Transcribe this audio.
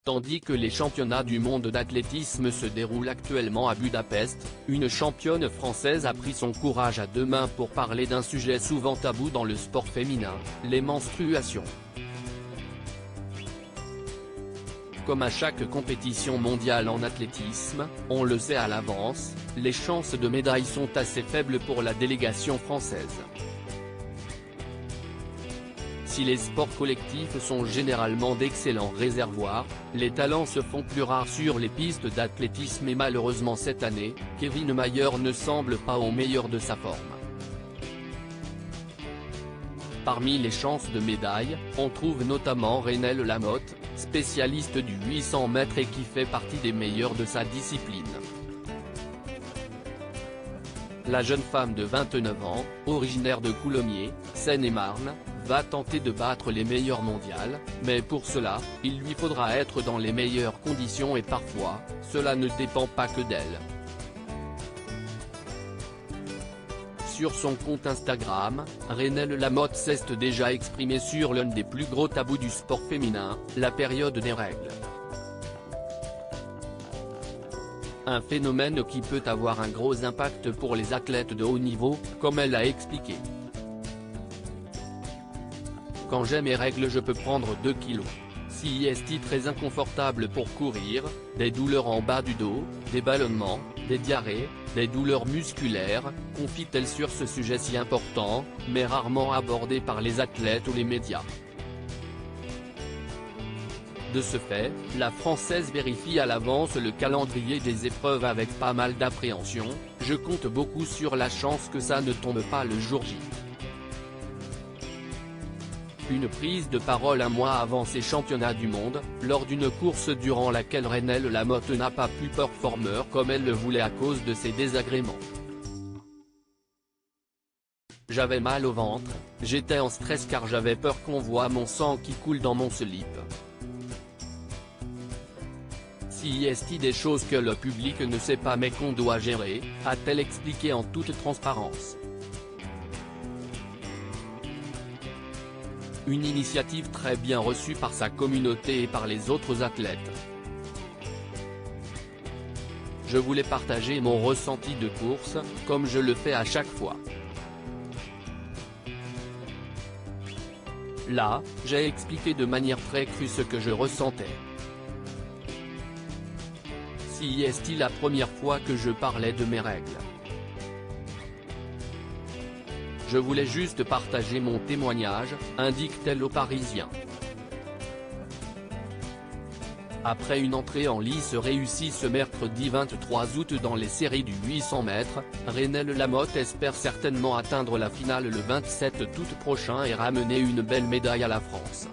Tandis que les championnats du monde d'athlétisme se déroulent actuellement à Budapest, une championne française a pris son courage à deux mains pour parler d'un sujet souvent tabou dans le sport féminin, les menstruations. Comme à chaque compétition mondiale en athlétisme, on le sait à l'avance, les chances de médaille sont assez faibles pour la délégation française. Si les sports collectifs sont généralement d'excellents réservoirs, les talents se font plus rares sur les pistes d'athlétisme et malheureusement cette année, Kevin Mayer ne semble pas au meilleur de sa forme. Parmi les chances de médaille, on trouve notamment Renelle Lamotte, spécialiste du 800 mètres et qui fait partie des meilleurs de sa discipline. La jeune femme de 29 ans, originaire de Coulommiers, Seine-et-Marne, va tenter de battre les meilleurs mondiales, mais pour cela, il lui faudra être dans les meilleures conditions et parfois, cela ne dépend pas que d'elle. Sur son compte Instagram, Renelle Lamotte s'est déjà exprimée sur l'un des plus gros tabous du sport féminin, la période des règles. Un phénomène qui peut avoir un gros impact pour les athlètes de haut niveau, comme elle l'a expliqué. Quand j'ai mes règles je peux prendre 2 kilos. Si est très inconfortable pour courir, des douleurs en bas du dos, des ballonnements, des diarrhées, des douleurs musculaires, confie-t-elle sur ce sujet si important, mais rarement abordé par les athlètes ou les médias. De ce fait, la Française vérifie à l'avance le calendrier des épreuves avec pas mal d'appréhension, je compte beaucoup sur la chance que ça ne tombe pas le jour J. Une prise de parole un mois avant ces championnats du monde, lors d'une course durant laquelle Renelle Lamotte n'a pas pu performer comme elle le voulait à cause de ses désagréments. J'avais mal au ventre, j'étais en stress car j'avais peur qu'on voie mon sang qui coule dans mon slip. Si est des choses que le public ne sait pas mais qu'on doit gérer, a-t-elle expliqué en toute transparence. Une initiative très bien reçue par sa communauté et par les autres athlètes. Je voulais partager mon ressenti de course, comme je le fais à chaque fois. Là, j'ai expliqué de manière très crue ce que je ressentais. Si est la première fois que je parlais de mes règles. Je voulais juste partager mon témoignage, indique-t-elle aux Parisiens. Après une entrée en lice réussie ce mercredi 23 août dans les séries du 800 mètres, Renelle Lamotte espère certainement atteindre la finale le 27 août prochain et ramener une belle médaille à la France.